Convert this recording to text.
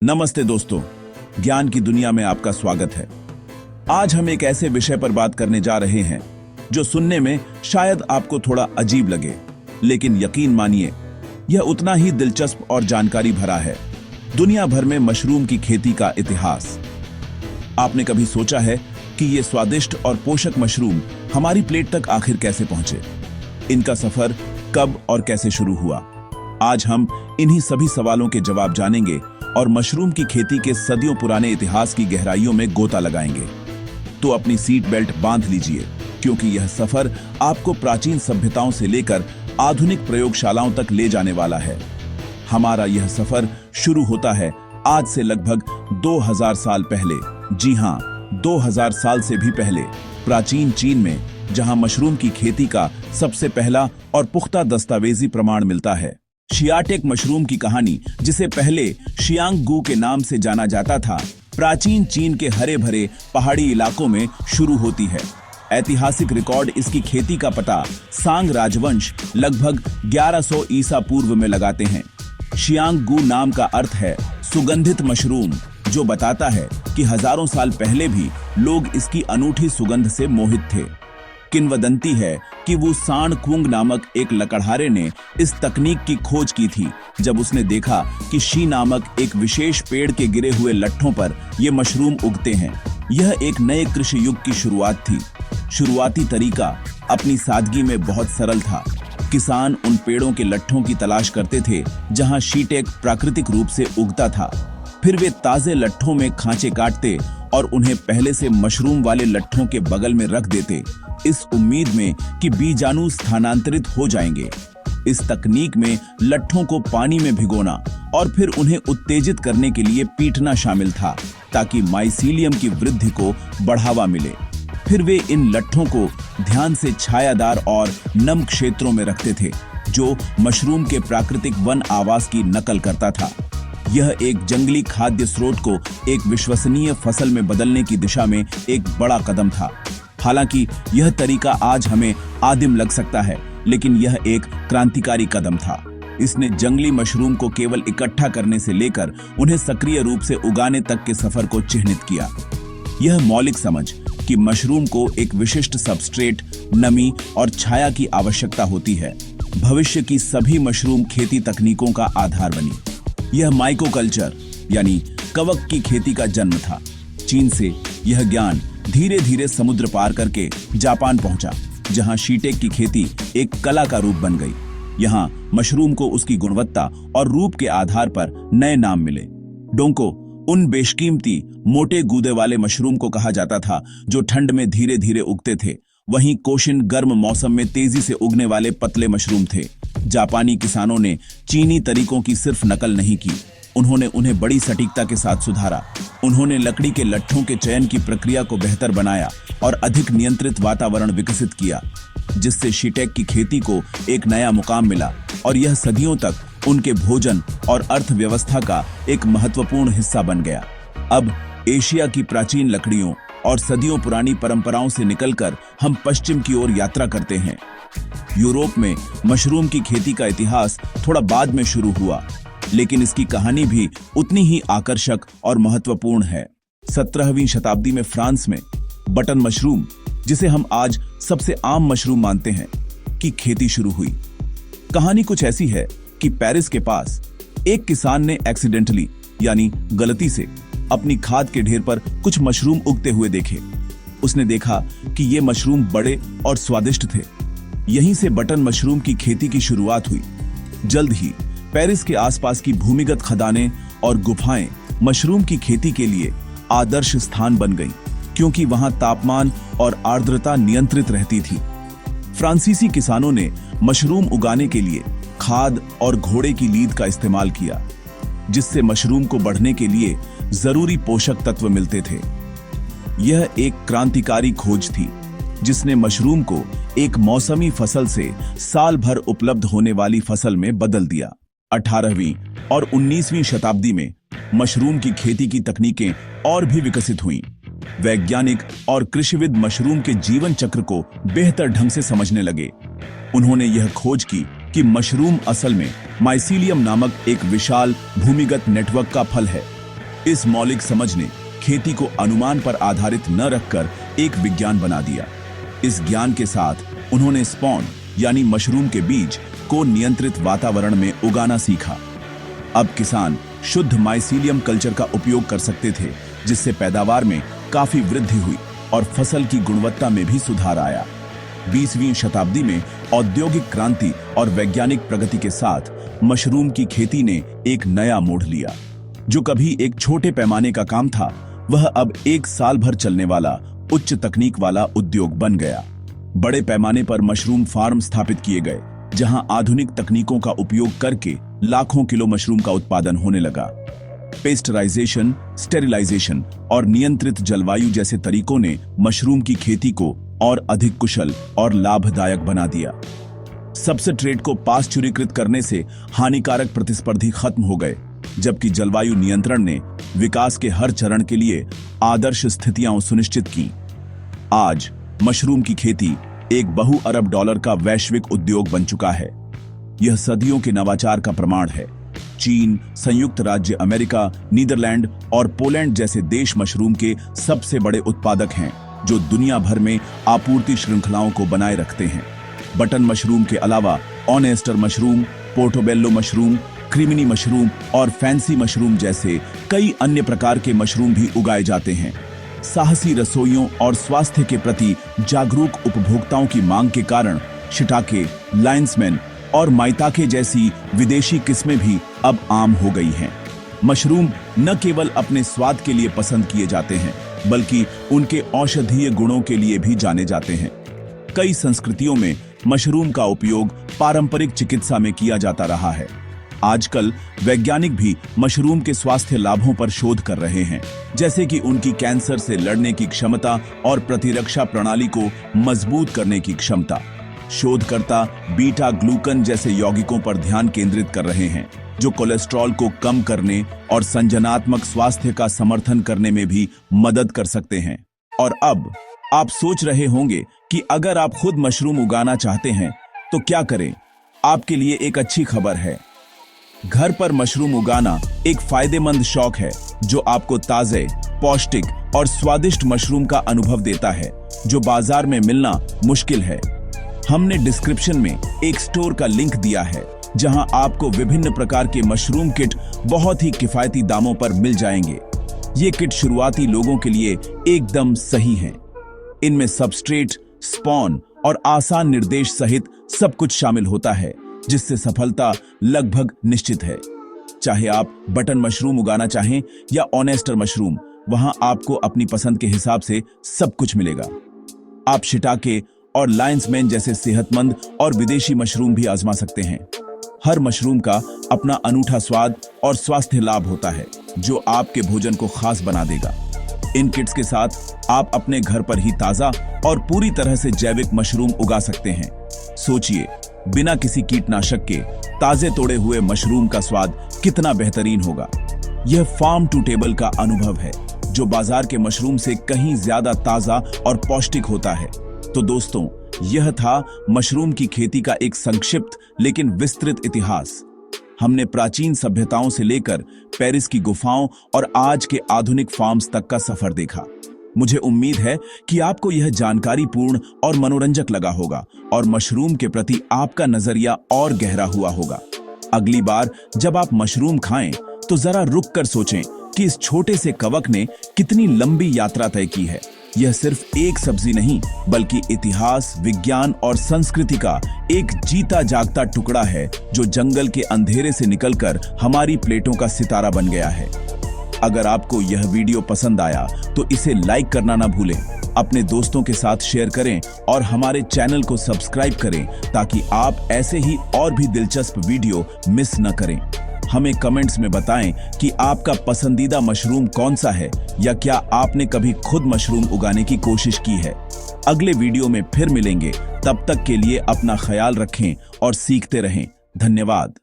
नमस्ते दोस्तों, ज्ञान की दुनिया में आपका स्वागत है। आज हम एक ऐसे विषय पर बात करने जा रहे हैं जो सुनने में शायद आपको थोड़ा अजीब लगे, लेकिन यकीन मानिए यह उतना ही दिलचस्प और जानकारी भरा है। दुनिया भर में मशरूम की खेती का इतिहास। आपने कभी सोचा है कि ये स्वादिष्ट और पोषक मशरूम हमारी प्लेट तक आखिर कैसे पहुंचे? इनका सफर कब और कैसे शुरू हुआ? आज हम इन्हीं सभी सवालों के जवाब जानेंगे और मशरूम की खेती के सदियों पुराने इतिहास की गहराइयों में गोता लगाएंगे। तो अपनी सीट बेल्ट बांध लीजिए, क्योंकि यह सफर आपको प्राचीन सभ्यताओं से लेकर आधुनिक प्रयोगशालाओं तक ले जाने वाला है। हमारा यह सफर शुरू होता है आज से लगभग 2000 साल पहले। जी हां, 2000 साल से भी पहले, प्राचीन चीन में, जहां मशरूम की खेती का सबसे पहला और पुख्ता दस्तावेजी प्रमाण मिलता है। शियाटेक मशरूम की कहानी, जिसे पहले शियांगगू के नाम से जाना जाता था, प्राचीन चीन के हरे भरे पहाड़ी इलाकों में शुरू होती है। ऐतिहासिक रिकॉर्ड इसकी खेती का पता सांग राजवंश लगभग 1100 ईसा पूर्व में लगाते हैं। शियांगगू नाम का अर्थ है सुगंधित मशरूम, जो बताता है कि हजारों साल पहले भी लोग इसकी अनूठी सुगंध से मोहित थे। किंवदंती है कि वो सांड कुंग नामक एक लकड़हारे ने इस तकनीक की खोज की थी, जब उसने देखा कि शी नामक एक विशेष पेड़ के गिरे हुए लट्ठों पर ये मशरूम उगते हैं। यह एक नए कृषि युग की शुरुआत थी। शुरुआती तरीका अपनी सादगी में बहुत सरल था। किसान उन पेड़ों के लट्ठों की तलाश करते थे जहां शीटेक प्राकृतिक रूप से उगता था। फिर वे ताजे लट्ठों में खांचे काटते और उन्हें पहले से मशरूम वाले लट्ठों के बगल में रख देते, इस उम्मीद में कि बीजाणु स्थानांतरित हो जाएंगे। इस तकनीक में लट्ठों को पानी में भिगोना और फिर उन्हें उत्तेजित करने के लिए पीटना शामिल था, ताकि माइसीलियम की वृद्धि को बढ़ावा मिले। फिर वे इन लट्ठों को ध्यान से छायादार और नम क्षेत्रों में रखते थे, जो मशरूम के प्राकृतिक वन आवास की नकल करता था। यह एक जंगली खाद्य स्रोत को एक विश्वसनीय फसल में बदलने की दिशा में एक बड़ा कदम था। हालांकि यह तरीका आज हमें आदिम लग सकता है, लेकिन यह एक क्रांतिकारी कदम था। इसने जंगली मशरूम को केवल इकट्ठा करने से लेकर उन्हें सक्रिय रूप से उगाने तक के सफर को चिह्नित किया। यह मौलिक समझ कि मशरूम को एक विशिष्ट सबस्ट्रेट, नमी और छाया की आवश्यकता होती है, भविष्य की सभी मशरूम खेती तकनीकों का आधार बनी। यह माइकोकल्चर यानी कवक की खेती का जन्म था। चीन से यह ज्ञान धीरे धीरे समुद्र पार करके जापान पहुंचा, जहां शीटेक की खेती एक कला का रूप बन गई। यहां मशरूम को उसकी गुणवत्ता और रूप के आधार पर नए नाम मिले। डोंको उन बेशकीमती मोटे गूदे वाले मशरूम को कहा जाता था जो ठंड में धीरे धीरे उगते थे। वहीं कोशिन गर्म मौसम में तेजी से उगने वाले पतले मशरूम थे। जापानी किसानों ने चीनी तरीकों की सिर्फ नकल नहीं की, उन्होंने उन्हें बड़ी सटीकता के साथ सुधारा। उन्होंने लकड़ी के लट्ठों के चयन की प्रक्रिया को बेहतर बनाया और अधिक नियंत्रित वातावरण विकसित किया, जिससे शीटेक की खेती को एक नया मुकाम मिला और यह सदियों तक उनके भोजन और अर्थव्यवस्था का एक महत्वपूर्ण हिस्सा बन गया। अब एशिया की प्राचीन लकड़ियों और सदियों पुरानी परंपराओं से निकलकर हम पश्चिम की ओर यात्रा करते हैं। यूरोप में मशरूम की खेती का इतिहास थोड़ा बाद में शुरू हुआ, लेकिन इसकी कहानी भी उतनी ही आकर्षक और महत्वपूर्ण है। 17वीं शताब्दी में फ्रांस में बटन मशरूम, जिसे हम आज सबसे आम मशरूम मानते हैं, की खेती शुरू हुई। कहानी कुछ ऐसी है कि पेरिस के पास एक किसान ने एक्सीडेंटली यानी गलती से अपनी खाद के ढेर पर कुछ मशरूम उगते हुए देखे। उसने देखा कि ये मशरूम बड़े और स्वादिष्ट थे। यहीं से बटन मशरूम की खेती की शुरुआत हुई। जल्द ही पेरिस के आसपास की भूमिगत खदानें और गुफाएं मशरूम की खेती के लिए आदर्श स्थान बन गईं, क्योंकि वहां तापमान और आर्द्रता नियंत्रित रहती थी। फ्रांसीसी किसानों ने मशरूम उगाने के लिए खाद और घोड़े की लीद का इस्तेमाल किया, जिससे मशरूम को बढ़ने के लिए जरूरी पोषक तत्व मिलते थे। यह एक क्रांतिकारी खोज थी, जिसने मशरूम को एक मौसमी फसल से साल भर उपलब्ध होने वाली फसल में बदल दिया। 18वीं और 19वीं शताब्दी में मशरूम की खेती की तकनीकें और भी विकसित हुईं। वैज्ञानिक और कृषिविद मशरूम के जीवन चक्र को बेहतर ढंग से समझने लगे। उन्होंने यह खोज की कि मशरूम असल में माइसीलियम नामक एक विशाल भूमिगत नेटवर्क का फल है, इस मौलिक समझ ने खेती को अनुमान पर आधारित न रखकर एक विज्ञान बना दिया। इस ज्ञान के साथ उन्होंने स्पॉन यानी मशरूम के बीज को नियंत्रित वातावरण में उगाना सीखा। अब किसान शुद्ध माइसीलियम कल्चर का उपयोग कर सकते थे, जिससे पैदावार में काफी वृद्धि हुई और फसल की गुणवत्ता में भी सुधार आया। 20वीं शताब्दी में औद्योगिक क्रांति और वैज्ञानिक प्रगति के साथ मशरूम की खेती ने एक नया मोड़ लिया। जो कभी एक छोटे पैमाने का काम था, वह अब एक साल भर चलने वाला उच्च तकनीक वाला उद्योग बन गया। बड़े पैमाने पर मशरूम फार्म स्थापित किए गए, जहां आधुनिक तकनीकों का उपयोग करके लाखों किलो मशरूम का उत्पादन होने लगा। पेस्टराइजेशन, स्टेरिलाइजेशन और नियंत्रित जलवायु जैसे तरीकों ने मशरूम की खेती को और अधिक कुशल और लाभदायक बना दिया। सबस्ट्रेट को पाश्चुरीकृत करने से हानिकारक प्रतिस्पर्धी खत्म हो गए, जबकि जलवायु नियंत्रण ने विकास के हर चरण के लिए आदर्श स्थितियां सुनिश्चित की। आज मशरूम की खेती एक बहु अरब डॉलर का वैश्विक उद्योग बन चुका है। यह सदियों के नवाचार का प्रमाण है। चीन, संयुक्त राज्य अमेरिका, नीदरलैंड और पोलैंड जैसे देश मशरूम के सबसे बड़े उत्पादक हैं, जो दुनिया भर में आपूर्ति श्रृंखलाओं को बनाए रखते हैं। बटन मशरूम के अलावा ऑनेस्टर मशरूम, पोर्टोबेलो मशरूम, क्रीमिनी मशरूम और फैंसी मशरूम जैसे कई अन्य प्रकार के मशरूम भी उगाए जाते हैं। साहसी रसोइयों और स्वास्थ्य के प्रति जागरूक उपभोक्ताओं की मांग के कारण शिटाके, लायंसमैन और माइताके जैसी विदेशी किस्में भी अब आम हो गई हैं। मशरूम न केवल अपने स्वाद के लिए पसंद किए जाते हैं, बल्कि उनके औषधीय गुणों के लिए भी जाने जाते हैं। कई संस्कृतियों में मशरूम का उपयोग पारंपरिक चिकित्सा में किया जाता रहा है। आजकल वैज्ञानिक भी मशरूम के स्वास्थ्य लाभों पर शोध कर रहे हैं, जैसे कि उनकी कैंसर से लड़ने की क्षमता और प्रतिरक्षा प्रणाली को मजबूत करने की क्षमता। शोधकर्ता बीटा ग्लूकन जैसे यौगिकों पर ध्यान केंद्रित कर रहे हैं, जो कोलेस्ट्रॉल को कम करने और संजनात्मक स्वास्थ्य का समर्थन करने में भी मदद कर सकते हैं। और अब आप सोच रहे होंगे कि अगर आप खुद मशरूम उगाना चाहते हैं तो क्या करें? आपके लिए एक अच्छी खबर है। घर पर मशरूम उगाना एक फायदेमंद शौक है, जो आपको ताजे, पौष्टिक और स्वादिष्ट मशरूम का अनुभव देता है, जो बाजार में मिलना मुश्किल है। हमने डिस्क्रिप्शन में एक स्टोर का लिंक दिया है, जहां आपको विभिन्न प्रकार के मशरूम किट बहुत ही किफायती दामों पर मिल जाएंगे। ये किट शुरुआती लोगों के लिए एकदम सही हैं। इनमें सबस्ट्रेट, स्पॉन और आसान निर्देश सहित सब कुछ शामिल होता है, जिससे सफलता लगभग निश्चित है। चाहे आप बटन मशरूम उगाना चाहें या ऑनेस्टर मशरूम, वहां आपको अपनी पसंद के हिसाब से सब कुछ मिलेगा। आप शिटाके और लायंसमैन जैसे सेहतमंद और विदेशी मशरूम भी आजमा सकते हैं। हर मशरूम का अपना अनूठा स्वाद और स्वास्थ्य लाभ होता है, जो आपके भोजन को खास बना देगा। इन किट्स के साथ आप अपने घर पर ही ताजा और पूरी तरह से जैविक मशरूम उगा सकते हैं। सोचिए, बिना किसी कीटनाशक के ताजे तोड़े हुए मशरूम का स्वाद कितना बेहतरीन होगा। यह फार्म टू टेबल का अनुभव है, जो बाजार के मशरूम से कहीं ज्यादा ताजा और पौष्टिक होता है। तो दोस्तों, यह था मशरूम की खेती का एक संक्षिप्त लेकिन विस्तृत इतिहास। हमने प्राचीन सभ्यताओं से लेकर पेरिस की गुफाओं और आज के आधुनिक फार्म्स तक का सफर देखा। मुझे उम्मीद है कि आपको यह जानकारी पूर्ण और मनोरंजक लगा होगा और मशरूम के प्रति आपका नजरिया और गहरा हुआ होगा। अगली बार जब आप मशरूम खाएं तो जरा रुक कर सोचें कि इस छोटे से कवक ने कितनी लंबी यात्रा तय की है। यह सिर्फ एक सब्जी नहीं, बल्कि इतिहास, विज्ञान और संस्कृति का एक जीता जागता टुकड़ा है, जो जंगल के अंधेरे से निकलकर हमारी प्लेटों का सितारा बन गया है। अगर आपको यह वीडियो पसंद आया तो इसे लाइक करना ना भूलें, अपने दोस्तों के साथ शेयर करें और हमारे चैनल को सब्सक्राइब करें, ताकि आप ऐसे ही और भी दिलचस्प वीडियो मिस न करें। हमें कमेंट्स में बताएं कि आपका पसंदीदा मशरूम कौन सा है, या क्या आपने कभी खुद मशरूम उगाने की कोशिश की है। अगले वीडियो में फिर मिलेंगे, तब तक के लिए अपना ख्याल रखें और सीखते रहें। धन्यवाद।